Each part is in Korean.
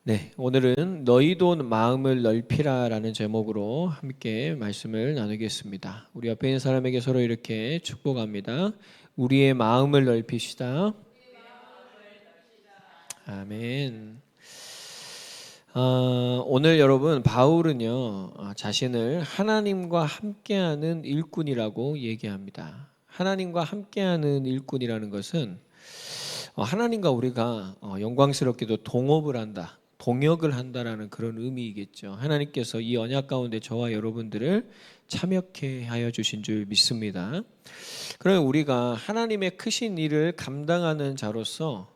네, 오늘은 너희도 마음을 넓히라라는 제목으로 함께 말씀을 나누겠습니다. 우리 옆에 있는 사람에게 서로 이렇게 축복합니다. 우리의 마음을 넓히시다. 아멘. 오늘 여러분 바울은요 자신을 하나님과 함께하는 일꾼이라고 얘기합니다. 하나님과 함께하는 일꾼이라는 것은 하나님과 우리가 영광스럽게도 동업을 한다, 동역을 한다라는 그런 의미이겠죠. 하나님께서 이 언약 가운데 저와 여러분들을 참여케 하여 주신 줄 믿습니다. 그러면 우리가 하나님의 크신 일을 감당하는 자로서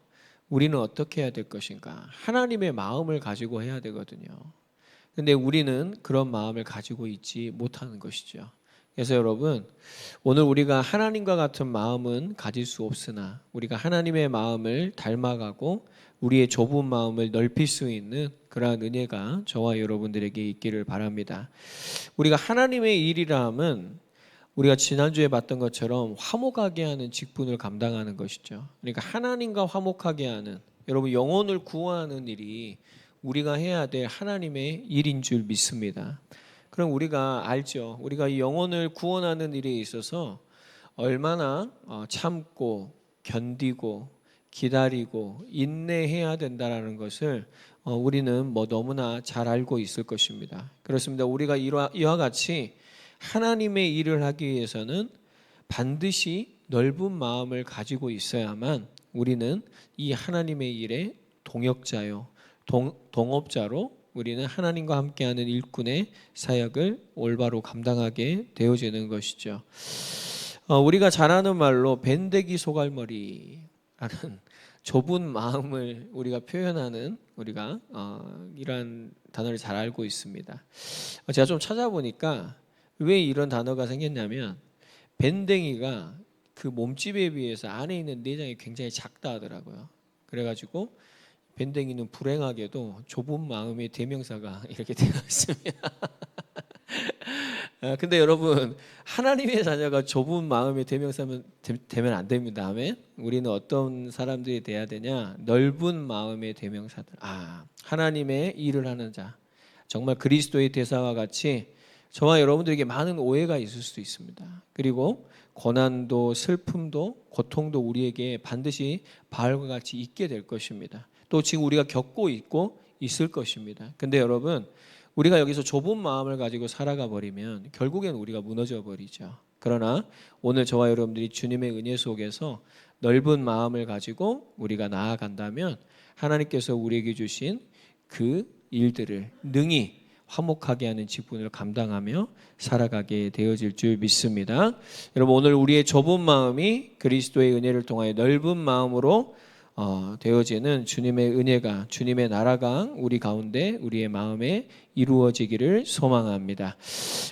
우리는 어떻게 해야 될 것인가? 하나님의 마음을 가지고 해야 되거든요. 근데 우리는 그런 마음을 가지고 있지 못하는 것이죠. 그래서 여러분, 오늘 우리가 하나님과 같은 마음은 가질 수 없으나 우리가 하나님의 마음을 닮아가고 우리의 좁은 마음을 넓힐 수 있는 그러한 은혜가 저와 여러분들에게 있기를 바랍니다. 우리가 하나님의 일이라 함은 우리가 지난주에 봤던 것처럼 화목하게 하는 직분을 감당하는 것이죠. 그러니까 하나님과 화목하게 하는, 여러분 영혼을 구원하는 일이 우리가 해야 될 하나님의 일인 줄 믿습니다. 그럼 우리가 알죠. 우리가 이 영혼을 구원하는 일에 있어서 얼마나 참고 견디고 기다리고 인내해야 된다라는 것을 우리는 너무나 잘 알고 있을 것입니다. 그렇습니다. 우리가 이와 같이 하나님의 일을 하기 위해서는 반드시 넓은 마음을 가지고 있어야만 우리는 이 하나님의 일의 동역자요, 동업자로 우리는 하나님과 함께하는 일꾼의 사역을 올바로 감당하게 되어지는 것이죠. 우리가 잘 아는 말로 밴데기 소갈머리라는 좁은 마음을 우리가 표현하는 우리가 이러한 단어를 잘 알고 있습니다. 제가 좀 찾아보니까 왜 이런 단어가 생겼냐면 밴댕이가 그 몸집에 비해서 안에 있는 내장이 굉장히 작다 하더라고요. 그래가지고 밴댕이는 불행하게도 좁은 마음의 대명사가 이렇게 되어 있습니다. 근데 여러분, 하나님의 자녀가 좁은 마음의 대명사면 되면 안 됩니다. 아멘. 우리는 어떤 사람들이 돼야 되냐? 넓은 마음의 대명사들. 하나님의 일을 하는 자. 정말 그리스도의 대사와 같이 저와 여러분들에게 많은 오해가 있을 수도 있습니다. 그리고 고난도 슬픔도 고통도 우리에게 반드시 바울과 같이 있게 될 것입니다. 또 지금 우리가 겪고 있고 있을 것입니다. 근데 여러분, 우리가 여기서 좁은 마음을 가지고 살아가 버리면 결국엔 우리가 무너져 버리죠. 그러나 오늘 저와 여러분들이 주님의 은혜 속에서 넓은 마음을 가지고 우리가 나아간다면 하나님께서 우리에게 주신 그 일들을 능히 화목하게 하는 직분을 감당하며 살아가게 되어질 줄 믿습니다. 여러분, 오늘 우리의 좁은 마음이 그리스도의 은혜를 통하여 넓은 마음으로 되어지는 주님의 은혜가, 주님의 나라가 우리 가운데 우리의 마음에 이루어지기를 소망합니다.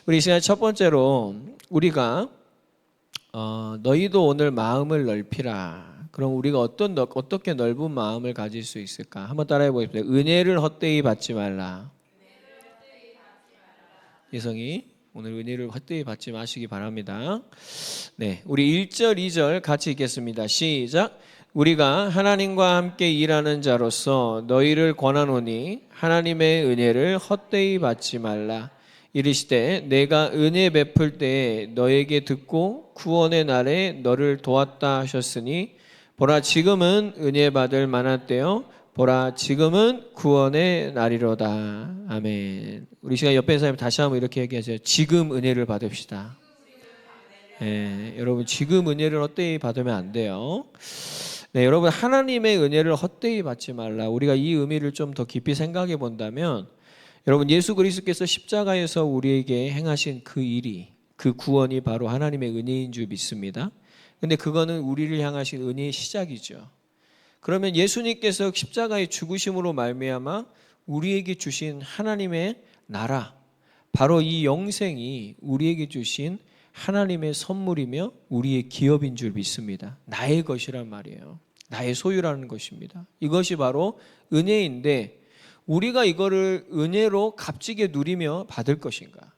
우리 이 시간 첫 번째로 우리가 너희도 오늘 마음을 넓히라. 그럼 우리가 어떻게 넓은 마음을 가질 수 있을까? 한번 따라해 보겠습니다. 은혜를 헛되이 받지 말라. 예성이 오늘 은혜를 헛되이 받지 마시기 바랍니다. 네, 우리 1절, 2절 같이 읽겠습니다. 시작. 우리가 하나님과 함께 일하는 자로서 너희를 권하노니 하나님의 은혜를 헛되이 받지 말라. 이르시되 내가 은혜 베풀 때에 너에게 듣고 구원의 날에 너를 도왔다 하셨으니 보라 지금은 은혜 받을 만한 때요 보라 지금은 구원의 날이로다. 아멘. 우리 시간 옆에 있는 사람 다시 한번 이렇게 얘기하세요. 지금 은혜를 받읍시다. 여러분 지금 은혜를 헛되이 받으면 안 돼요. 네, 여러분 하나님의 은혜를 헛되이 받지 말라. 우리가 이 의미를 좀 더 깊이 생각해 본다면 여러분 예수 그리스도께서 십자가에서 우리에게 행하신 그 일이, 그 구원이 바로 하나님의 은혜인 줄 믿습니다. 근데 그거는 우리를 향하신 은혜의 시작이죠. 그러면 예수님께서 십자가의 죽으심으로 말미암아 우리에게 주신 하나님의 나라, 바로 이 영생이 우리에게 주신 하나님의 선물이며 우리의 기업인 줄 믿습니다. 나의 것이란 말이에요. 나의 소유라는 것입니다. 이것이 바로 은혜인데 우리가 이거를 은혜로 값지게 누리며 받을 것인가?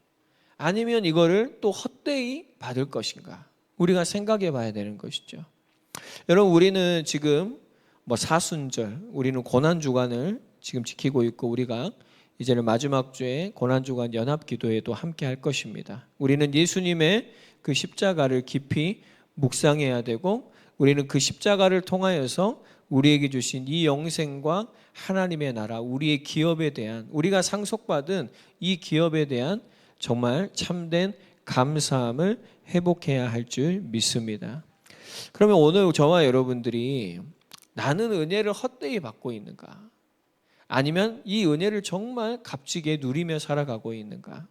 아니면 이거를 또 헛되이 받을 것인가? 우리가 생각해 봐야 되는 것이죠. 여러분 우리는 지금 사순절, 우리는 고난주간을 지금 지키고 있고 우리가 이제는 마지막 주에 고난주간 연합기도에도 함께 할 것입니다. 우리는 예수님의 그 십자가를 깊이 묵상해야 되고 우리는 그 십자가를 통하여서 우리에게 주신 이 영생과 하나님의 나라, 우리의 기업에 대한, 우리가 상속받은 이 기업에 대한 정말 참된 감사함을 회복해야 할 줄 믿습니다. 그러면 오늘 저와 여러분들이 나는 은혜를 헛되이 받고 있는가? 아니면 이 은혜를 정말 값지게 누리며 살아가고 있는가?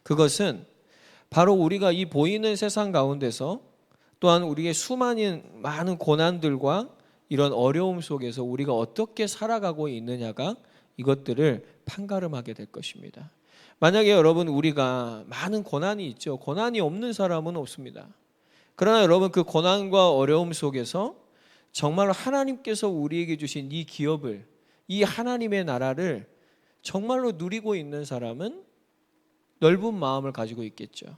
그것은 바로 우리가 이 보이는 세상 가운데서 또한 우리의 많은 고난들과 이런 어려움 속에서 우리가 어떻게 살아가고 있느냐가 이것들을 판가름하게 될 것입니다. 만약에 여러분 우리가 많은 고난이 있죠. 고난이 없는 사람은 없습니다. 그러나 여러분 그 고난과 어려움 속에서 정말 하나님께서 우리에게 주신 이 기업을, 이 하나님의 나라를 정말로 누리고 있는 사람은 넓은 마음을 가지고 있겠죠.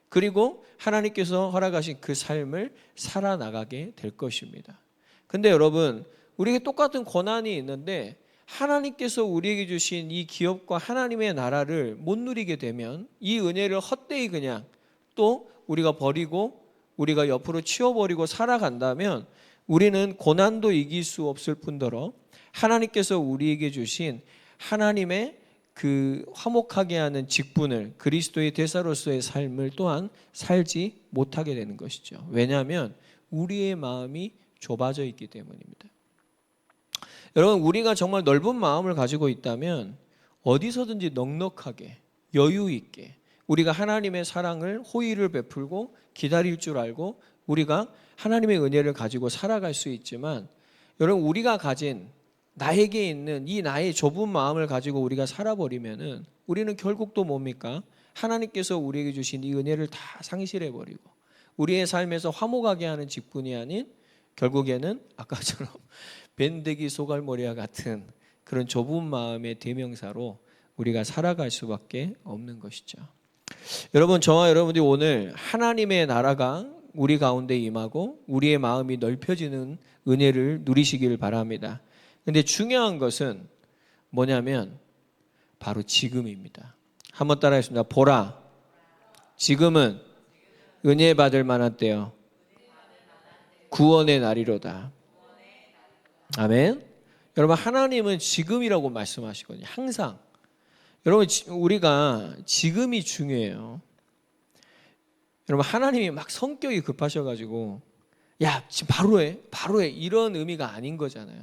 그리고 하나님께서 허락하신 그 삶을 살아나가게 될 것입니다. 근데 여러분 우리에게 똑같은 고난이 있는데 하나님께서 우리에게 주신 이 기업과 하나님의 나라를 못 누리게 되면 이 은혜를 헛되이 그냥 또 우리가 버리고 우리가 옆으로 치워버리고 살아간다면 우리는 고난도 이길 수 없을 뿐더러 하나님께서 우리에게 주신 하나님의 그 화목하게 하는 직분을, 그리스도의 대사로서의 삶을 또한 살지 못하게 되는 것이죠. 왜냐하면 우리의 마음이 좁아져 있기 때문입니다. 여러분 우리가 정말 넓은 마음을 가지고 있다면 어디서든지 넉넉하게 여유 있게 우리가 하나님의 사랑을, 호의를 베풀고 기다릴 줄 알고 우리가 하나님의 은혜를 가지고 살아갈 수 있지만, 여러분 우리가 가진 나에게 있는 이 나의 좁은 마음을 가지고 우리가 살아버리면은 우리는 결국 또 뭡니까? 하나님께서 우리에게 주신 이 은혜를 다 상실해버리고 우리의 삶에서 화목하게 하는 직분이 아닌 결국에는 아까처럼 밴드기 소갈머리와 같은 그런 좁은 마음의 대명사로 우리가 살아갈 수밖에 없는 것이죠. 여러분 저와 여러분들이 오늘 하나님의 나라가 우리 가운데 임하고 우리의 마음이 넓혀지는 은혜를 누리시길 바랍니다. 근데 중요한 것은 뭐냐면 바로 지금입니다. 한번 따라하겠습니다. 보라, 지금은 은혜 받을 만한 때요, 구원의 날이로다. 아멘. 여러분 하나님은 지금이라고 말씀하시거든요. 항상. 여러분 우리가 지금이 중요해요. 여러분 하나님이 막 성격이 급하셔가지고 야 지금 바로 해 이런 의미가 아닌 거잖아요.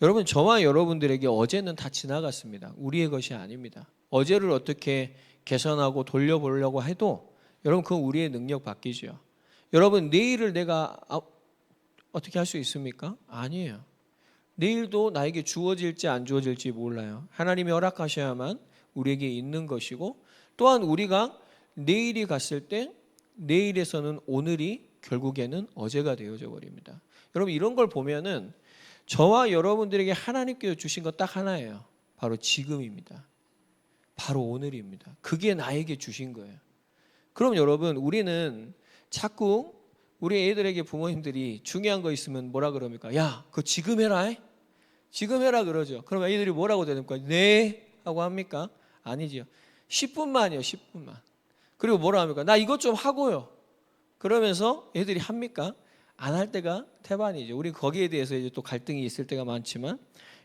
여러분 저와 여러분들에게 어제는 다 지나갔습니다. 우리의 것이 아닙니다. 어제를 어떻게 개선하고 돌려보려고 해도 여러분 그건 우리의 능력 밖이죠. 여러분 내일을 내가 어떻게 할 수 있습니까? 아니에요. 내일도 나에게 주어질지 안 주어질지 몰라요. 하나님이 허락하셔야만 우리에게 있는 것이고, 또한 우리가 내일이 갔을 때 내일에서는 오늘이 결국에는 어제가 되어져 버립니다. 여러분 이런 걸 보면은 저와 여러분들에게 하나님께서 주신 것 딱 하나예요. 바로 지금입니다. 바로 오늘입니다. 그게 나에게 주신 거예요. 그럼 여러분 우리는 자꾸 우리 애들에게 부모님들이 중요한 거 있으면 뭐라 그럽니까? 야, 그거 지금 해라. 지금 해라 그러죠. 그럼 애들이 뭐라고 대답합니까? 네 하고 합니까? 아니죠. 10분만이요. 10분만. 그리고 뭐라 합니까? 나 이것 좀 하고요. 그러면서 애들이 합니까? 안 할 때가 태반이죠. 우리 거기에 대해서 이제 또 갈등이 있을 때가 많지만,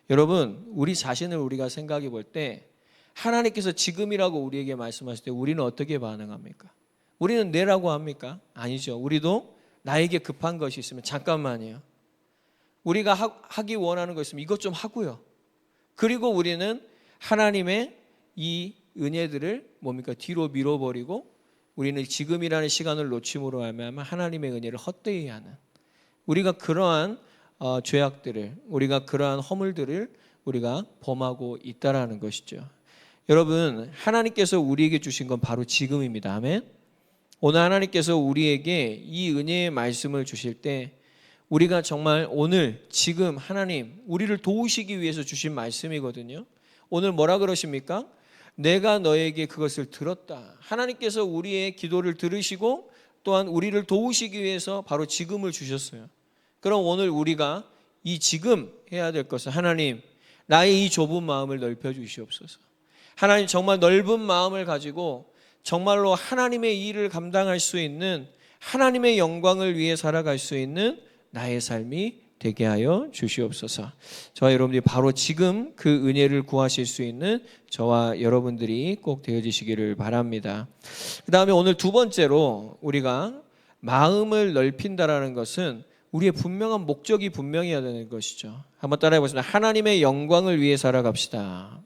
여러분 우리 자신을 우리가 생각해 볼 때 하나님께서 지금이라고 우리에게 말씀하실 때 우리는 어떻게 반응합니까? 우리는 네라고 합니까? 아니죠. 우리도 나에게 급한 것이 있으면 잠깐만요. 우리가 하기 원하는 거 있으면 이것 좀 하고요. 그리고 우리는 하나님의 이 은혜들을 뭡니까? 뒤로 밀어버리고 우리는 지금이라는 시간을 놓침으로 하면 하나님의 은혜를 헛되이 하는, 우리가 그러한 죄악들을, 우리가 그러한 허물들을 우리가 범하고 있다라는 것이죠. 여러분 하나님께서 우리에게 주신 건 바로 지금입니다. 아멘. 오늘 하나님께서 우리에게 이 은혜의 말씀을 주실 때 우리가 정말 오늘 지금 하나님 우리를 도우시기 위해서 주신 말씀이거든요. 오늘 뭐라 그러십니까? 내가 너에게 그것을 들었다. 하나님께서 우리의 기도를 들으시고 또한 우리를 도우시기 위해서 바로 지금을 주셨어요. 그럼 오늘 우리가 이 지금 해야 될 것은 하나님 나의 이 좁은 마음을 넓혀 주시옵소서. 하나님, 정말 넓은 마음을 가지고 정말로 하나님의 일을 감당할 수 있는, 하나님의 영광을 위해 살아갈 수 있는 나의 삶이 되게 하여 주시옵소서. 저와 여러분들이 바로 지금 그 은혜를 구하실 수 있는 저와 여러분들이 꼭 되어지시기를 바랍니다. 그 다음에 오늘 두 번째로 우리가 마음을 넓힌다라는 것은 우리의 분명한 목적이 분명해야 되는 것이죠. 한번 따라해 보겠습니다. 하나님의 영광을 위해 살아갑시다.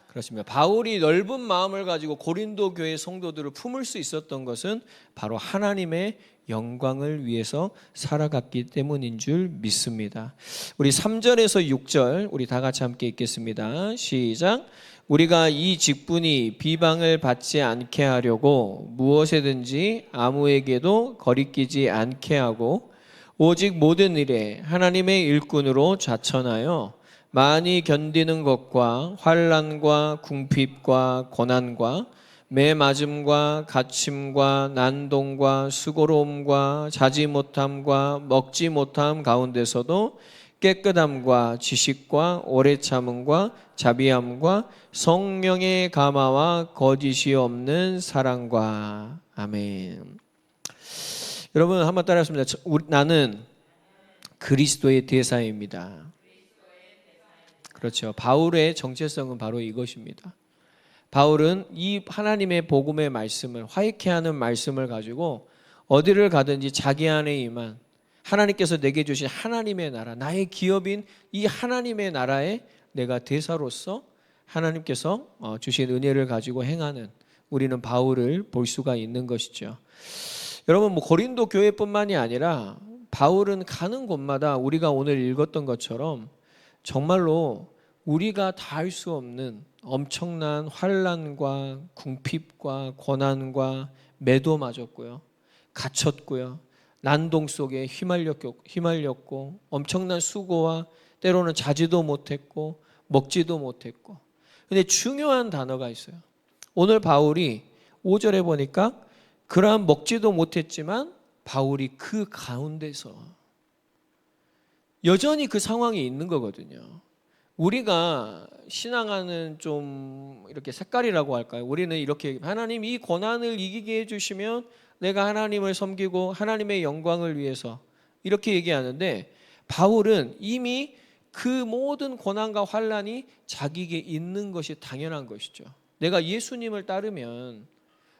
그렇습니다. 바울이 넓은 마음을 가지고 고린도 교회 성도들을 품을 수 있었던 것은 바로 하나님의 영광을 위해서 살아갔기 때문인 줄 믿습니다. 우리 3절에서 6절 우리 다 같이 함께 읽겠습니다. 시작. 우리가 이 직분이 비방을 받지 않게 하려고 무엇에든지 아무에게도 거리끼지 않게 하고 오직 모든 일에 하나님의 일꾼으로 자천하여 많이 견디는 것과 환난과 궁핍과 고난과 매맞음과 갇힘과 난동과 수고로움과 자지 못함과 먹지 못함 가운데서도 깨끗함과 지식과 오래 참음과 자비함과 성령의 감화와 거짓이 없는 사랑과. 아멘. 여러분 한번 따라하겠습니다. 나는 그리스도의 대사입니다. 그렇죠. 바울의 정체성은 바로 이것입니다. 바울은 이 하나님의 복음의 말씀을, 화이케 하는 말씀을 가지고 어디를 가든지 자기 안에 임한 하나님께서 내게 주신 하나님의 나라, 나의 기업인 이 하나님의 나라에 내가 대사로서 하나님께서 주신 은혜를 가지고 행하는, 우리는 바울을 볼 수가 있는 것이죠. 여러분, 고린도 교회뿐만이 아니라 바울은 가는 곳마다 우리가 오늘 읽었던 것처럼 정말로 우리가 다 할 수 없는 엄청난 환난과 궁핍과 고난과 매도 맞았고요, 갇혔고요, 난동 속에 휘말렸고 엄청난 수고와 때로는 자지도 못했고 먹지도 못했고. 근데 중요한 단어가 있어요. 오늘 바울이 5절에 보니까 그러한 먹지도 못했지만 바울이 그 가운데서 여전히 그 상황이 있는 거거든요. 우리가 신앙하는 좀 이렇게 색깔이라고 할까요? 우리는 이렇게, 하나님 이 고난을 이기게 해주시면 내가 하나님을 섬기고 하나님의 영광을 위해서, 이렇게 얘기하는데 바울은 이미 그 모든 고난과 환난이 자기에게 있는 것이 당연한 것이죠. 내가 예수님을 따르면,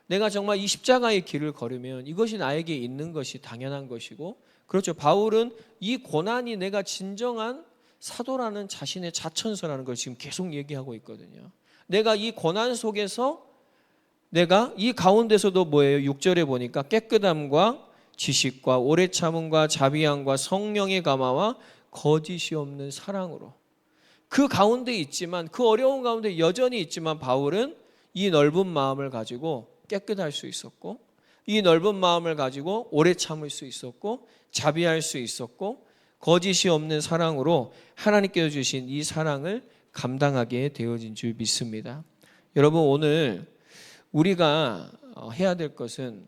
내가 정말 이 십자가의 길을 걸으면 이것이 나에게 있는 것이 당연한 것이고, 그렇죠. 바울은 이 고난이 내가 진정한 사도라는 자신의 자천서라는 걸 지금 계속 얘기하고 있거든요. 내가 이 고난 속에서, 내가 이 가운데서도 뭐예요? 6절에 보니까 깨끗함과 지식과 오래 참음과 자비함과 성령의 감화와 거짓이 없는 사랑으로, 그 가운데 있지만, 그 어려운 가운데 여전히 있지만 바울은 이 넓은 마음을 가지고 깨끗할 수 있었고, 이 넓은 마음을 가지고 오래 참을 수 있었고, 자비할 수 있었고, 거짓이 없는 사랑으로 하나님께서 주신 이 사랑을 감당하게 되어진 줄 믿습니다. 여러분, 오늘 우리가 해야 될 것은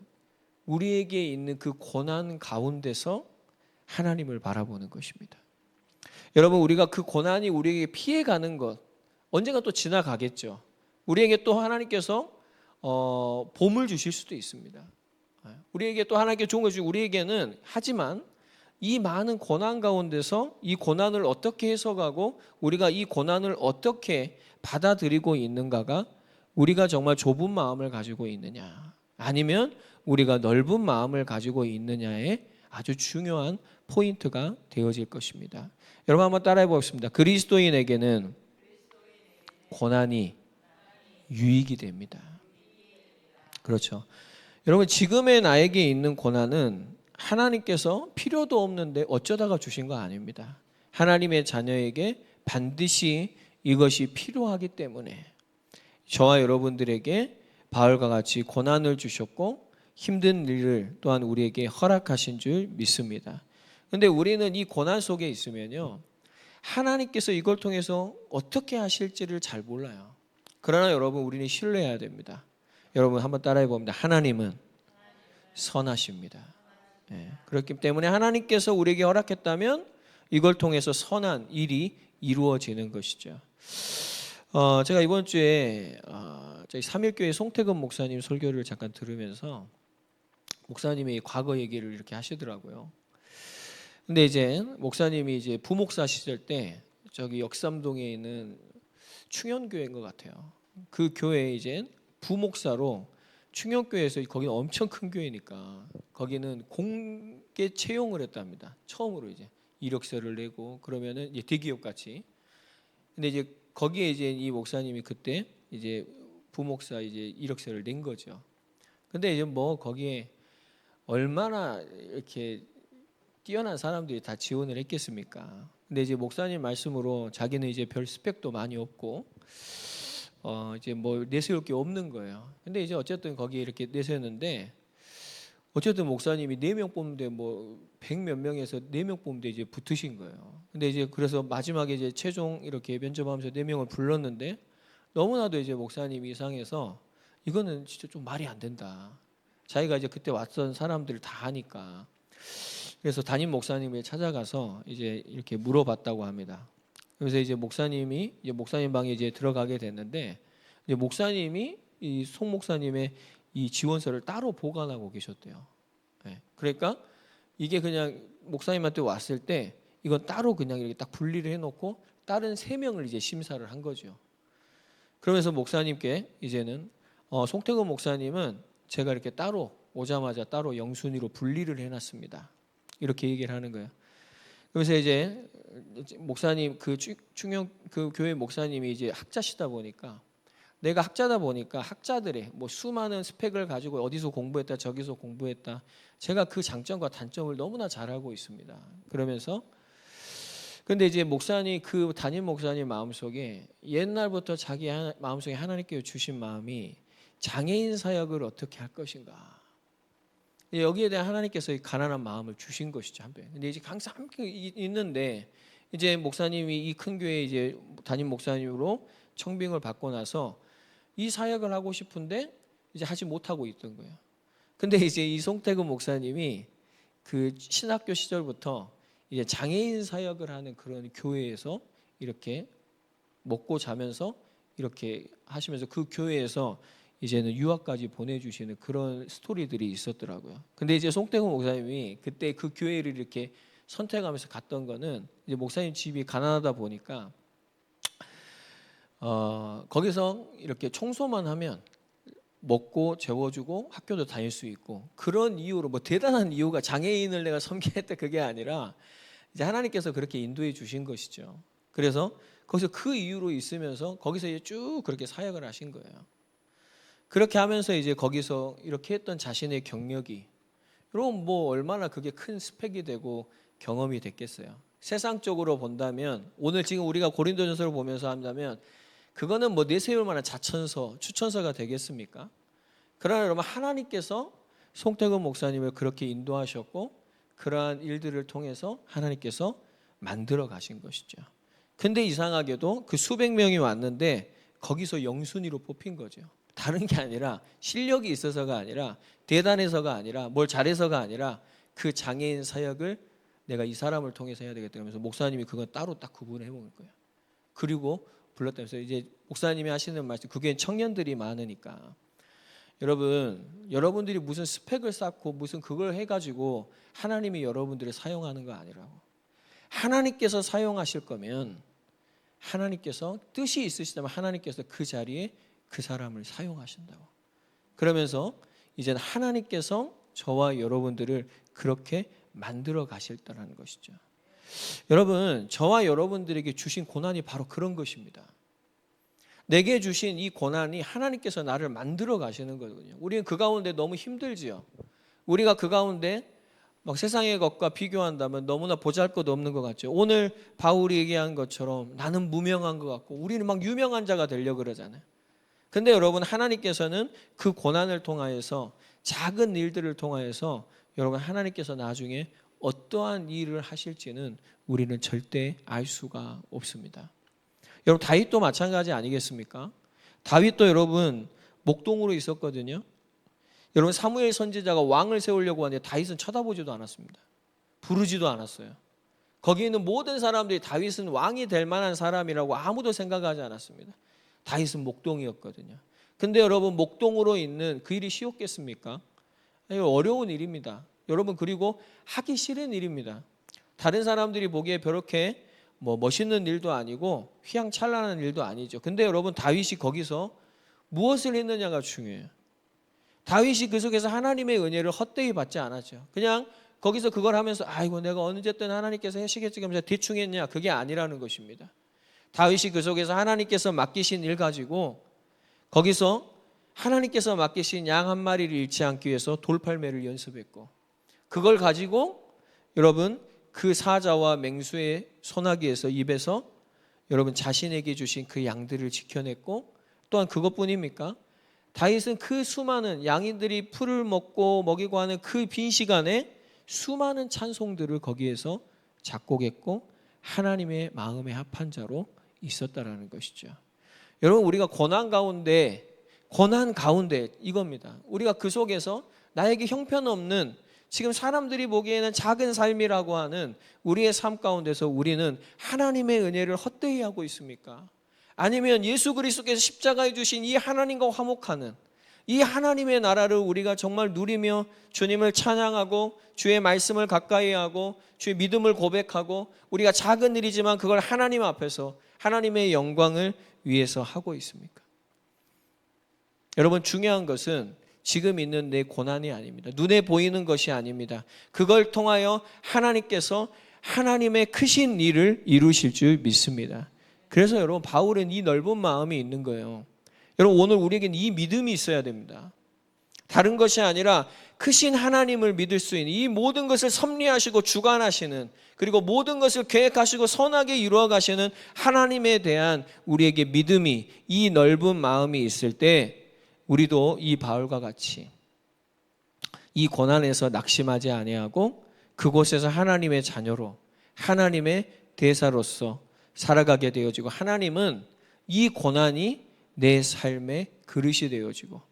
우리에게 있는 그 고난 가운데서 하나님을 바라보는 것입니다. 여러분, 우리가 그 고난이 우리에게 피해가는 것, 언젠가 또 지나가겠죠. 우리에게 또 하나님께서 봄을 주실 수도 있습니다. 우리에게 또 하나님께 좋은 것이, 우리에게는, 하지만 이 많은 고난 가운데서 이 고난을 어떻게 해석하고 우리가 이 고난을 어떻게 받아들이고 있는가가, 우리가 정말 좁은 마음을 가지고 있느냐 아니면 우리가 넓은 마음을 가지고 있느냐에 아주 중요한 포인트가 되어질 것입니다. 여러분 한번 따라해 보겠습니다. 그리스도인에게는 고난이 유익이 됩니다. 그렇죠. 여러분, 지금의 나에게 있는 고난은 하나님께서 필요도 없는데 어쩌다가 주신 거 아닙니다. 하나님의 자녀에게 반드시 이것이 필요하기 때문에 저와 여러분들에게 바울과 같이 고난을 주셨고 힘든 일을 또한 우리에게 허락하신 줄 믿습니다. 그런데 우리는 이 고난 속에 있으면요, 하나님께서 이걸 통해서 어떻게 하실지를 잘 몰라요. 그러나 여러분, 우리는 신뢰해야 됩니다. 여러분 한번 따라해 봅니다. 하나님은 선하십니다. 그렇기 때문에 하나님께서 우리에게 허락했다면 이걸 통해서 선한 일이 이루어지는 것이죠. 제가 이번 주에 저희 삼일교회 송태근 목사님 설교를 잠깐 들으면서 목사님이 과거 얘기를 이렇게 하시더라고요. 근데 이제 목사님이 이제 부목사 시절 때 저기 역삼동에 있는 충현교회인 것 같아요. 그 교회에 이제 부목사로 충현교회에서 거기는 엄청 큰 교회니까 거기는 공개 채용을 했답니다. 처음으로 이제 이력서를 내고 그러면은 이제 대기업 같이. 근데 이제 거기에 이제 이 목사님이 그때 이제 부목사 이제 이력서를 낸 거죠. 근데 이제 뭐 거기에 얼마나 이렇게 뛰어난 사람들이 다 지원을 했겠습니까? 근데 이제 목사님 말씀으로 자기는 이제 별 스펙도 많이 없고 이제 뭐 내세울 게 없는 거예요. 근데 이제 어쨌든 거기에 이렇게 내세웠는데 어쨌든 목사님이 4명 뽑는데 뭐 100몇 명에서 4명 뽑는데 이제 붙으신 거예요. 근데 이제 그래서 마지막에 이제 최종 이렇게 면접하면서 4명을 불렀는데 너무나도 이제 목사님이 이상해서 이거는 진짜 좀 말이 안 된다. 자기가 이제 그때 왔던 사람들 다 하니까. 그래서 담임 목사님을 찾아가서 이제 이렇게 물어봤다고 합니다. 그래서 이제 목사님이 이제 목사님 방에 이제 들어가게 됐는데 이제 목사님이 이 송 목사님의 이 지원서를 따로 보관하고 계셨대요. 네. 그러니까 이게 그냥 목사님한테 왔을 때 이건 따로 그냥 이렇게 딱 분리를 해놓고 다른 3명을 이제 심사를 한 거죠. 그러면서 목사님께 이제는 송태근 목사님은 제가 이렇게 따로 오자마자 따로 영순위로 분리를 해놨습니다. 이렇게 얘기를 하는 거예요. 그래서 이제 목사님 그 충영 그 교회 목사님이 이제 학자시다 보니까 내가 학자다 보니까 학자들의 뭐 수많은 스펙을 가지고 어디서 공부했다 저기서 공부했다 제가 그 장점과 단점을 너무나 잘 알고 있습니다. 그러면서 근데 이제 목사님 그 담임 목사님 마음속에 옛날부터 자기 마음속에 하나님께 주신 마음이 장애인 사역을 어떻게 할 것인가. 여기에 대한 하나님께서 가난한 마음을 주신 것이죠 한편. 근데 이제 항상 함께 있는데 이제 목사님이 이 큰 교회 이제 담임 목사님으로 청빙을 받고 나서 이 사역을 하고 싶은데 이제 하지 못하고 있던 거예요. 근데 이제 이 송태근 목사님이 그 신학교 시절부터 이제 장애인 사역을 하는 그런 교회에서 이렇게 먹고 자면서 이렇게 하시면서 그 교회에서 이제는 유학까지 보내주시는 그런 스토리들이 있었더라고요. 근데 이제 송태근 목사님이 그때 그 교회를 이렇게 선택하면서 갔던 거는 이제 목사님 집이 가난하다 보니까 거기서 이렇게 청소만 하면 먹고 재워주고 학교도 다닐 수 있고 그런 이유로 뭐 대단한 이유가 장애인을 내가 섬기겠다 그게 아니라 이제 하나님께서 그렇게 인도해 주신 것이죠. 그래서 거기서 그 이유로 있으면서 거기서 이제 쭉 그렇게 사역을 하신 거예요. 그렇게 하면서 이제 거기서 이렇게 했던 자신의 경력이 여러분 뭐 얼마나 그게 큰 스펙이 되고 경험이 됐겠어요. 세상적으로 본다면 오늘 지금 우리가 고린도전서를 보면서 한다면 그거는 뭐 내세울 만한 자천서, 추천서가 되겠습니까? 그러나 여러분 하나님께서 송태근 목사님을 그렇게 인도하셨고 그러한 일들을 통해서 하나님께서 만들어 가신 것이죠. 근데 이상하게도 그 수백 명이 왔는데 거기서 영순위로 뽑힌 거죠. 다른 게 아니라 실력이 있어서가 아니라 대단해서가 아니라 뭘 잘해서가 아니라 그 장애인 사역을 내가 이 사람을 통해서 해야 되겠다 그러면서 목사님이 그건 따로 딱 구분해 먹을 거예요. 그리고 불렀다면서 이제 목사님이 하시는 말씀 그게 청년들이 많으니까 여러분들이 무슨 스펙을 쌓고 무슨 그걸 해가지고 하나님이 여러분들을 사용하는 거 아니라고. 하나님께서 사용하실 거면 하나님께서 뜻이 있으시다면 하나님께서 그 자리에 그 사람을 사용하신다고. 그러면서 이제는 하나님께서 저와 여러분들을 그렇게 만들어 가실다라는 것이죠. 여러분 저와 여러분들에게 주신 고난이 바로 그런 것입니다. 내게 주신 이 고난이 하나님께서 나를 만들어 가시는 거거든요. 우리는 그 가운데 너무 힘들지요. 우리가 그 가운데 막 세상의 것과 비교한다면 너무나 보잘것없는 것 같죠. 오늘 바울이 얘기한 것처럼 나는 무명한 것 같고 우리는 막 유명한 자가 되려고 그러잖아요. 근데 여러분 하나님께서는 그 고난을 통하여서 작은 일들을 통하여서 여러분 하나님께서 나중에 어떠한 일을 하실지는 우리는 절대 알 수가 없습니다. 여러분 다윗도 마찬가지 아니겠습니까? 다윗도 여러분 목동으로 있었거든요. 여러분 사무엘 선지자가 왕을 세우려고 하는데 다윗은 쳐다보지도 않았습니다. 부르지도 않았어요. 거기 있는 모든 사람들이 다윗은 왕이 될 만한 사람이라고 아무도 생각하지 않았습니다. 다윗은 목동이었거든요. 근데 여러분, 목동으로 있는 그 일이 쉬웠겠습니까? 어려운 일입니다. 여러분, 그리고 하기 싫은 일입니다. 다른 사람들이 보기에 그렇게 멋있는 일도 아니고 휘황찬란한 일도 아니죠. 근데 여러분, 다윗이 거기서 무엇을 했느냐가 중요해요. 다윗이 그 속에서 하나님의 은혜를 헛되이 받지 않았죠. 그냥 거기서 그걸 하면서 아이고 내가 언제든 하나님께서 하시겠지 하면서 대충 했냐, 그게 아니라는 것입니다. 다윗이 그 속에서 하나님께서 맡기신 일 가지고 거기서 하나님께서 맡기신 양 한 마리를 잃지 않기 위해서 돌팔매를 연습했고, 그걸 가지고 여러분 그 사자와 맹수의 소나기에서 입에서 여러분 자신에게 주신 그 양들을 지켜냈고, 또한 그것뿐입니까? 다윗은 그 수많은 양인들이 풀을 먹고 먹이고 하는 그 빈 시간에 수많은 찬송들을 거기에서 작곡했고 하나님의 마음에 합한 자로 있었다라는 것이죠. 여러분, 우리가 고난 가운데 이겁니다. 우리가 그 속에서 나에게 형편없는, 지금 사람들이 보기에는 작은 삶이라고 하는 우리의 삶 가운데서 우리는 하나님의 은혜를 헛되이 하고 있습니까? 아니면 예수 그리스도께서 십자가에 주신 이 하나님과 화목하는 이 하나님의 나라를 우리가 정말 누리며 주님을 찬양하고 주의 말씀을 가까이 하고 주의 믿음을 고백하고 우리가 작은 일이지만 그걸 하나님 앞에서 하나님의 영광을 위해서 하고 있습니까? 여러분, 중요한 것은 지금 있는 내 고난이 아닙니다. 눈에 보이는 것이 아닙니다. 그걸 통하여 하나님께서 하나님의 크신 일을 이루실 줄 믿습니다. 그래서 여러분, 바울은 이 넓은 마음이 있는 거예요. 여러분, 오늘 우리에게는 이 믿음이 있어야 됩니다. 다른 것이 아니라 크신 하나님을 믿을 수 있는, 이 모든 것을 섭리하시고 주관하시는, 그리고 모든 것을 계획하시고 선하게 이루어 가시는 하나님에 대한 우리에게 믿음이, 이 넓은 마음이 있을 때 우리도 이 바울과 같이 이 고난에서 낙심하지 아니하고 그곳에서 하나님의 자녀로, 하나님의 대사로서 살아가게 되어지고, 하나님은 이 고난이 내 삶의 그릇이 되어지고,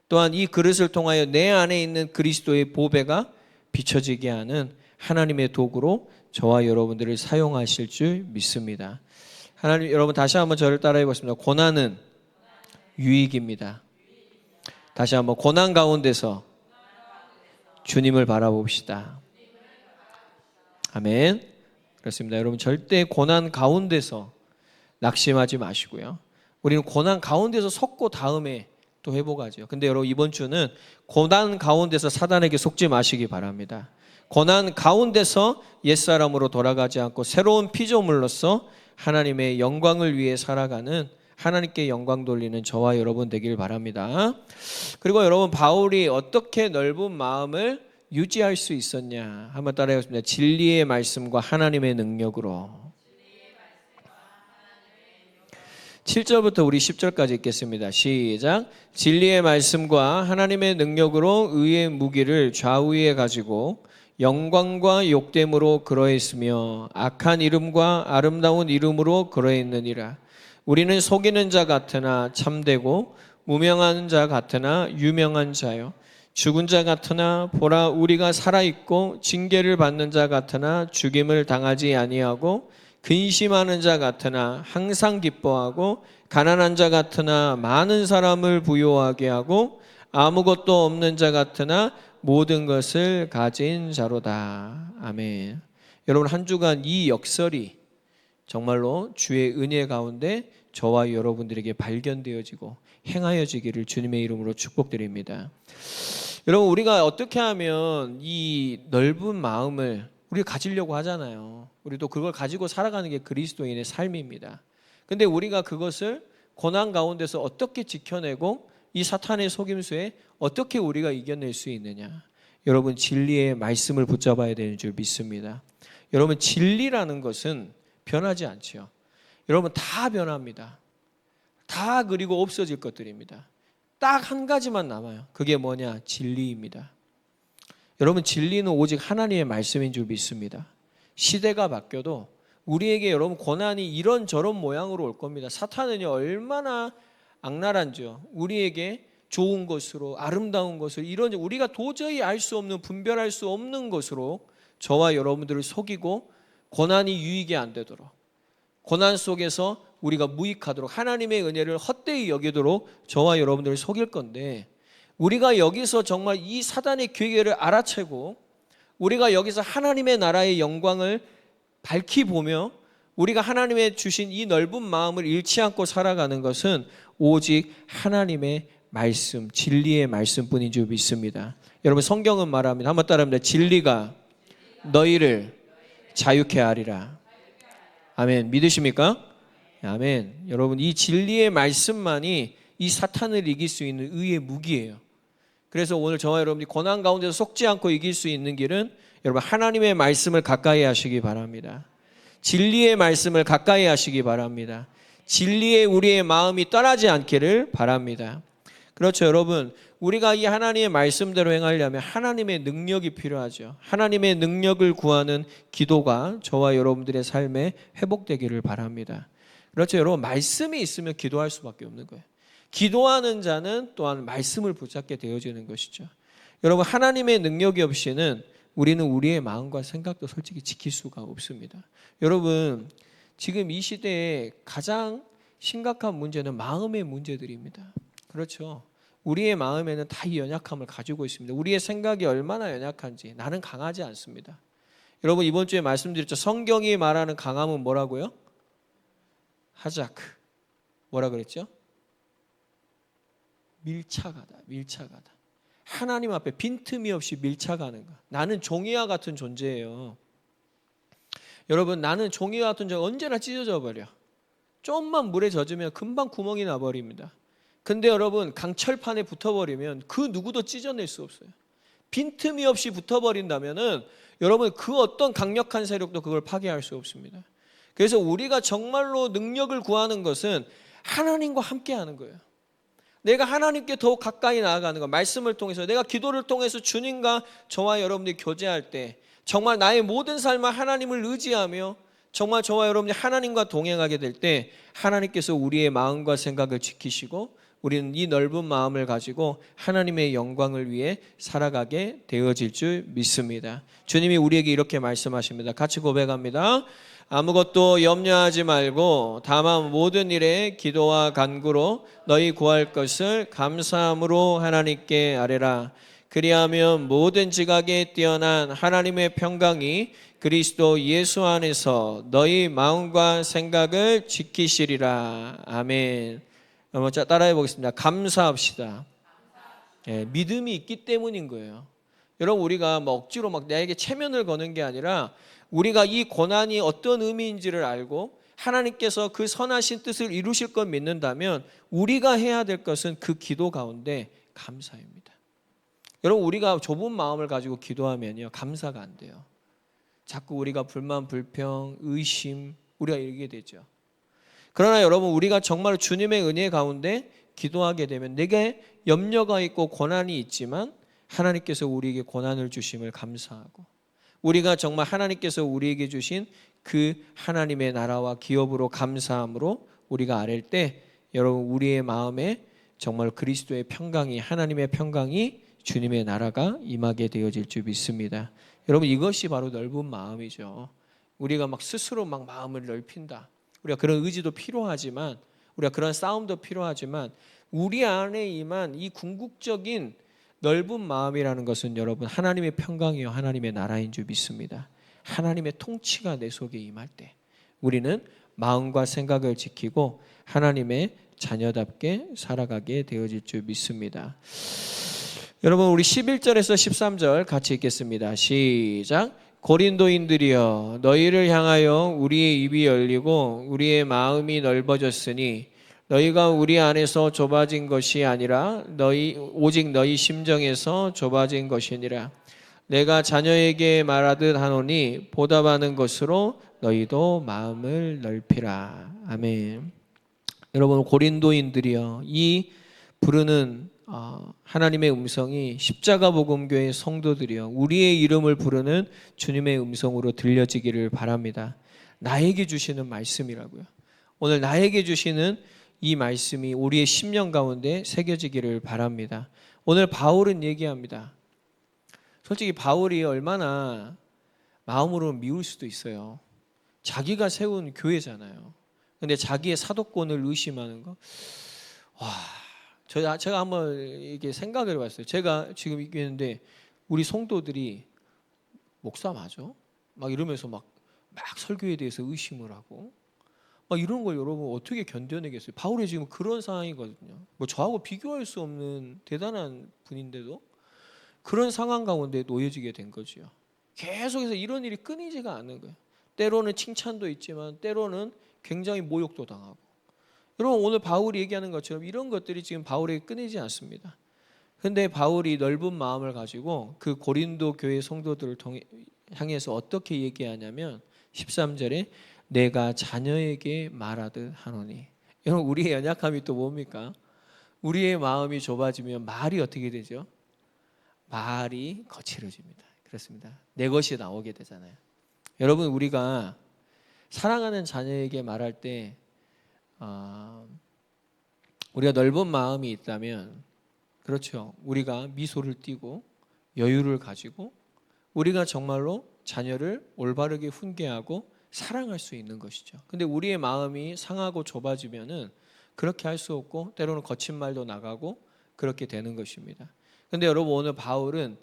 또한 이 그릇을 통하여 내 안에 있는 그리스도의 보배가 비춰지게 하는 하나님의 도구로 저와 여러분들을 사용하실 줄 믿습니다. 하나님, 여러분 다시 한번 저를 따라해 보겠습니다. 고난은 유익입니다. 다시 한번, 고난 가운데서 주님을 바라봅시다. 아멘. 그렇습니다. 여러분, 절대 고난 가운데서 낙심하지 마시고요. 우리는 고난 가운데서 섰고 다음에 또 회복하죠. 근데 여러분, 이번 주는 고난 가운데서 사단에게 속지 마시기 바랍니다. 고난 가운데서 옛사람으로 돌아가지 않고 새로운 피조물로서 하나님의 영광을 위해 살아가는, 하나님께 영광 돌리는 저와 여러분 되길 바랍니다. 그리고 여러분, 바울이 어떻게 넓은 마음을 유지할 수 있었냐, 한번 따라해보겠습니다. 진리의 말씀과 하나님의 능력으로. 7절부터 우리 10절까지 읽겠습니다. 시작. 진리의 말씀과 하나님의 능력으로 의의 무기를 좌우에 가지고 영광과 욕됨으로 그러했으며 악한 이름과 아름다운 이름으로 그러했느니라. 우리는 속이는 자 같으나 참되고 무명한 자 같으나 유명한 자요, 죽은 자 같으나 보라 우리가 살아있고 징계를 받는 자 같으나 죽임을 당하지 아니하고 근심하는 자 같으나 항상 기뻐하고 가난한 자 같으나 많은 사람을 부요하게 하고 아무것도 없는 자 같으나 모든 것을 가진 자로다. 아멘. 여러분, 한 주간 이 역설이 정말로 주의 은혜 가운데 저와 여러분들에게 발견되어지고 행하여지기를 주님의 이름으로 축복드립니다. 여러분, 우리가 어떻게 하면 이 넓은 마음을 우리가 가지려고 하잖아요. 우리도 그걸 가지고 살아가는 게 그리스도인의 삶입니다. 근데 우리가 그것을 고난 가운데서 어떻게 지켜내고 이 사탄의 속임수에 어떻게 우리가 이겨낼 수 있느냐? 여러분, 진리의 말씀을 붙잡아야 되는 줄 믿습니다. 여러분, 진리라는 것은 변하지 않죠. 여러분, 다 변합니다. 다 그리고 없어질 것들입니다. 딱 한 가지만 남아요. 그게 뭐냐? 진리입니다. 여러분, 진리는 오직 하나님의 말씀인 줄 믿습니다. 시대가 바뀌어도 우리에게 여러분 고난이 이런저런 모양으로 올 겁니다. 사탄은요, 얼마나 악랄한지요. 우리에게 좋은 것으로, 아름다운 것으로, 이런 우리가 도저히 알 수 없는, 분별할 수 없는 것으로 저와 여러분들을 속이고 고난이 유익이 안 되도록, 고난 속에서 우리가 무익하도록, 하나님의 은혜를 헛되이 여기도록 저와 여러분들을 속일 건데, 우리가 여기서 정말 이 사단의 괴계를 알아채고 우리가 여기서 하나님의 나라의 영광을 밝히 보며 우리가 하나님의 주신 이 넓은 마음을 잃지 않고 살아가는 것은 오직 하나님의 말씀, 진리의 말씀뿐인 줄 믿습니다. 여러분, 성경은 말합니다. 한번 따라합니다. 진리가 너희를 자유케 하리라. 아멘. 믿으십니까? 아멘. 여러분, 이 진리의 말씀만이 이 사탄을 이길 수 있는 의의 무기예요. 그래서 오늘 저와 여러분이 고난 가운데서 속지 않고 이길 수 있는 길은 여러분 하나님의 말씀을 가까이 하시기 바랍니다. 진리의 말씀을 가까이 하시기 바랍니다. 진리에 우리의 마음이 떠나지 않기를 바랍니다. 그렇죠, 여러분. 우리가 이 하나님의 말씀대로 행하려면 하나님의 능력이 필요하죠. 하나님의 능력을 구하는 기도가 저와 여러분들의 삶에 회복되기를 바랍니다. 그렇죠, 여러분. 말씀이 있으면 기도할 수밖에 없는 거예요. 기도하는 자는 또한 말씀을 붙잡게 되어지는 것이죠. 여러분, 하나님의 능력이 없이는 우리는 우리의 마음과 생각도 솔직히 지킬 수가 없습니다. 여러분, 지금 이 시대에 가장 심각한 문제는 마음의 문제들입니다. 그렇죠. 우리의 마음에는 다 이 연약함을 가지고 있습니다. 우리의 생각이 얼마나 연약한지. 나는 강하지 않습니다. 여러분, 이번 주에 말씀드렸죠. 성경이 말하는 강함은 뭐라고요? 하자크. 뭐라 그랬죠? 밀착하다. 밀착하다. 하나님 앞에 빈틈이 없이 밀착하는 것. 나는 종이와 같은 존재예요. 여러분, 나는 종이와 같은 존재, 언제나 찢어져 버려. 좀만 물에 젖으면 금방 구멍이 나버립니다. 근데 여러분, 강철판에 붙어버리면 그 누구도 찢어낼 수 없어요. 빈틈이 없이 붙어버린다면은 여러분, 그 어떤 강력한 세력도 그걸 파괴할 수 없습니다. 그래서 우리가 정말로 능력을 구하는 것은 하나님과 함께 하는 거예요. 내가 하나님께 더욱 가까이 나아가는 것, 말씀을 통해서, 내가 기도를 통해서 주님과 저와 여러분들이 교제할 때 정말 나의 모든 삶을 하나님을 의지하며 정말 저와 여러분이 하나님과 동행하게 될 때 하나님께서 우리의 마음과 생각을 지키시고 우리는 이 넓은 마음을 가지고 하나님의 영광을 위해 살아가게 되어질 줄 믿습니다. 주님이 우리에게 이렇게 말씀하십니다. 같이 고백합니다. 아무것도 염려하지 말고 다만 모든 일에 기도와 간구로 너희 구할 것을 감사함으로 하나님께 아뢰라. 그리하면 모든 지각에 뛰어난 하나님의 평강이 그리스도 예수 안에서 너희 마음과 생각을 지키시리라. 아멘. 자, 따라해 보겠습니다. 감사합시다. 믿음이 있기 때문인 거예요. 여러분, 우리가 억지로 나에게 체면을 거는 게 아니라 우리가 이 고난이 어떤 의미인지를 알고 하나님께서 그 선하신 뜻을 이루실 걸 믿는다면 우리가 해야 될 것은 그 기도 가운데 감사입니다. 여러분, 우리가 좁은 마음을 가지고 기도하면요, 감사가 안 돼요. 자꾸 우리가 불만, 불평, 의심, 우리가 이르게 되죠. 그러나 여러분, 우리가 정말 주님의 은혜 가운데 기도하게 되면 내게 염려가 있고 고난이 있지만 하나님께서 우리에게 고난을 주심을 감사하고 우리가 정말 하나님께서 우리에게 주신 그 하나님의 나라와 기업으로 감사함으로 우리가 아랠 때 여러분, 우리의 마음에 정말 그리스도의 평강이, 하나님의 평강이, 주님의 나라가 임하게 되어질 줄 믿습니다. 여러분, 이것이 바로 넓은 마음이죠. 우리가 스스로 마음을 넓힌다. 우리가 그런 의지도 필요하지만, 우리가 그런 싸움도 필요하지만 우리 안에 임한 이 궁극적인 넓은 마음이라는 것은 여러분, 하나님의 평강이요 하나님의 나라인 줄 믿습니다. 하나님의 통치가 내 속에 임할 때 우리는 마음과 생각을 지키고 하나님의 자녀답게 살아가게 되어질 줄 믿습니다. 여러분, 우리 11절에서 13절 같이 읽겠습니다. 시작. 고린도인들이여, 너희를 향하여 우리의 입이 열리고 우리의 마음이 넓어졌으니 너희가 우리 안에서 좁아진 것이 아니라 오직 너희 심정에서 좁아진 것이니라. 내가 자녀에게 말하듯 하노니 보답하는 것으로 너희도 마음을 넓히라. 아멘. 여러분, 고린도인들이여, 이 부르는 하나님의 음성이 십자가 복음교회 성도들이여, 우리의 이름을 부르는 주님의 음성으로 들려지기를 바랍니다. 나에게 주시는 말씀이라고요. 오늘 나에게 주시는 이 말씀이 우리의 심령 가운데 새겨지기를 바랍니다. 오늘 바울은 얘기합니다. 솔직히 바울이 얼마나 마음으로 미울 수도 있어요. 자기가 세운 교회잖아요. 근데 자기의 사도권을 의심하는 거, 와, 제가 한번 이게 생각을 해봤어요. 제가 지금 있는데 우리 성도들이 목사 맞아? 막 이러면서 막 설교에 대해서 의심을 하고 막 이런 걸 여러분 어떻게 견뎌내겠어요? 바울이 지금 그런 상황이거든요. 뭐 저하고 비교할 수 없는 대단한 분인데도 그런 상황 가운데 놓여지게 된 거지요. 계속해서 이런 일이 끊이지가 않는 거예요. 때로는 칭찬도 있지만 때로는 굉장히 모욕도 당하고. 여러분 오늘 바울이 얘기하는 것처럼 이런 것들이 지금 바울에게 끊이지 않습니다. 근데 바울이 넓은 마음을 가지고 그 고린도 교회 성도들을 향해서 어떻게 얘기하냐면 13절에 내가 자녀에게 말하듯 하노니. 여러분 우리의 연약함이 또 뭡니까? 우리의 마음이 좁아지면 말이 어떻게 되죠? 말이 거칠어집니다. 그렇습니다. 내 것이 나오게 되잖아요. 여러분 우리가 사랑하는 자녀에게 말할 때 우리가 넓은 마음이 있다면 그렇죠. 우리가 미소를 띠고 여유를 가지고 우리가 정말로 자녀를 올바르게 훈계하고 사랑할 수 있는 것이죠. 근데 우리의 마음이 상하고 좁아지면은 그렇게 할 수 없고 때로는 거친 말도 나가고 그렇게 되는 것입니다. 근데 여러분 오늘 바울은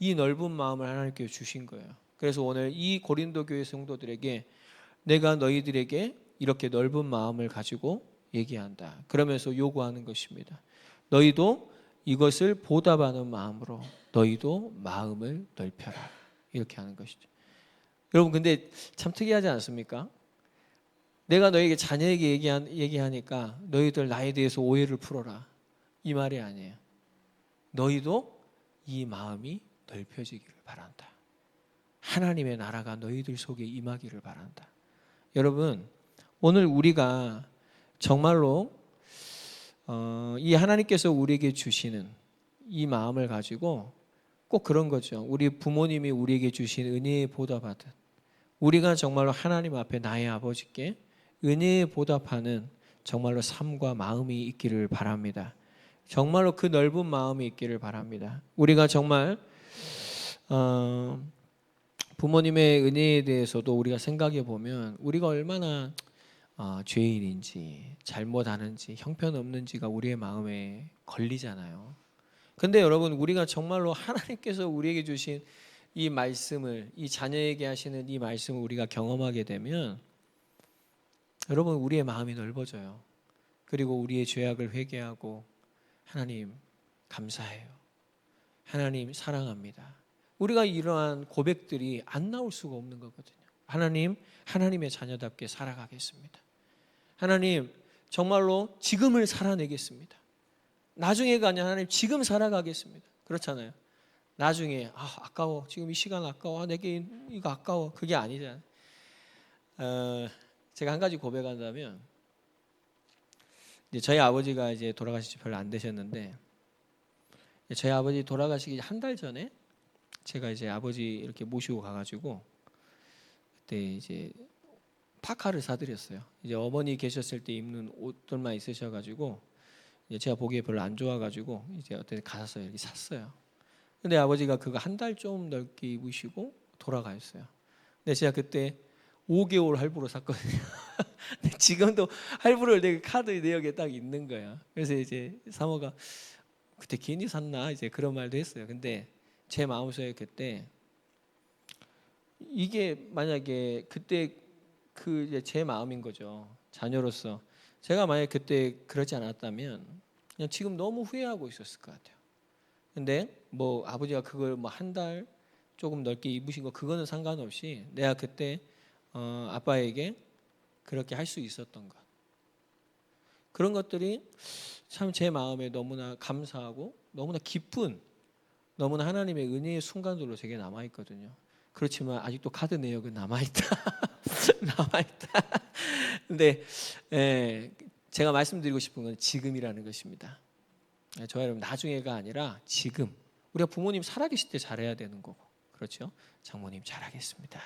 이 넓은 마음을 하나님께 주신 거예요. 그래서 오늘 이 고린도 교회 성도들에게 내가 너희들에게 이렇게 넓은 마음을 가지고 얘기한다. 그러면서 요구하는 것입니다. 너희도 이것을 보답하는 마음으로 너희도 마음을 넓혀라. 이렇게 하는 것이죠. 여러분 근데 참 특이하지 않습니까? 내가 너에게 자녀에게 얘기하니까 너희들 나에 대해서 오해를 풀어라. 이 말이 아니에요. 너희도 이 마음이 넓혀지기를 바란다. 하나님의 나라가 너희들 속에 임하기를 바란다. 여러분 오늘 우리가 정말로 이 하나님께서 우리에게 주시는 이 마음을 가지고 꼭 그런 거죠. 우리 부모님이 우리에게 주신 은혜에 보답하듯 우리가 정말로 하나님 앞에 나의 아버지께 은혜에 보답하는 정말로 삶과 마음이 있기를 바랍니다. 정말로 그 넓은 마음이 있기를 바랍니다. 우리가 정말 부모님의 은혜에 대해서도 우리가 생각해 보면 우리가 얼마나 죄인인지 잘못하는지 형편없는지가 우리의 마음에 걸리잖아요. 근데 여러분 우리가 정말로 하나님께서 우리에게 주신 이 말씀을 이 자녀에게 하시는 이 말씀을 우리가 경험하게 되면 여러분 우리의 마음이 넓어져요. 그리고 우리의 죄악을 회개하고 하나님 감사해요. 하나님 사랑합니다. 우리가 이러한 고백들이 안 나올 수가 없는 거거든요. 하나님, 하나님의 자녀답게 살아가겠습니다. 하나님 정말로 지금을 살아내겠습니다. 나중에가 아니라 하나님 지금 살아가겠습니다. 그렇잖아요. 나중에 아까워 지금 이 시간 아까워 내게 이거 아까워 그게 아니잖아요. 제가 한 가지 고백한다면 이제 저희 아버지가 이제 돌아가신 지 별로 안 되셨는데 저희 아버지 돌아가시기 한 달 전에 제가 이제 아버지 이렇게 모시고 가가지고 그때 이제 파카를 사드렸어요. 이제 어머니 계셨을 때 입는 옷들만 있으셔가지고 이제 제가 보기에 별로 안 좋아가지고 이제 어떤 가서 이렇게 샀어요. 근데 아버지가 그거 한 달 좀 넓게 입으시고 돌아가셨어요. 근데 제가 그때 5개월 할부로 샀거든요. 근데 지금도 할부를 내가 카드 내역에 딱 있는 거야. 그래서 이제 사모가 그때 괜히 샀나 이제 그런 말도 했어요. 근데 제 마음속에 그때 이게 만약에 그때 그 이제 제 마음인 거죠. 자녀로서 제가 만약에 그때 그러지 않았다면 그냥 지금 너무 후회하고 있었을 것 같아요. 근데 뭐 아버지가 그걸 뭐 한 달 조금 넓게 입으신 거 그거는 상관없이 내가 그때 아빠에게 그렇게 할 수 있었던 것 그런 것들이 참 제 마음에 너무나 감사하고 너무나 기쁜 너무나 하나님의 은혜의 순간들로 제게 남아있거든요. 그렇지만 아직도 카드 내역은 남아있다. 남아있다. 근데 제가 말씀드리고 싶은 건 지금이라는 것입니다. 저와 여러분 나중에가 아니라 지금 우리가 부모님 살아계실 때 잘해야 되는 거고 그렇죠? 장모님 잘하겠습니다.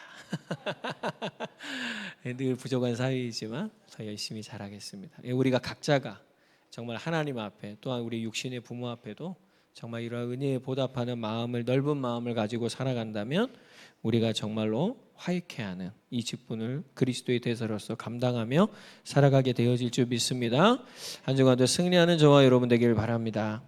늘 부족한 사이이지만 더 열심히 잘하겠습니다. 우리가 각자가 정말 하나님 앞에 또한 우리 육신의 부모 앞에도 정말 이러한 은혜에 보답하는 마음을 넓은 마음을 가지고 살아간다면 우리가 정말로 화익케 하는 이 직분을 그리스도의 대사로서 감당하며 살아가게 되어질 줄 믿습니다. 한 주간도 승리하는 저와 여러분 되기를 바랍니다.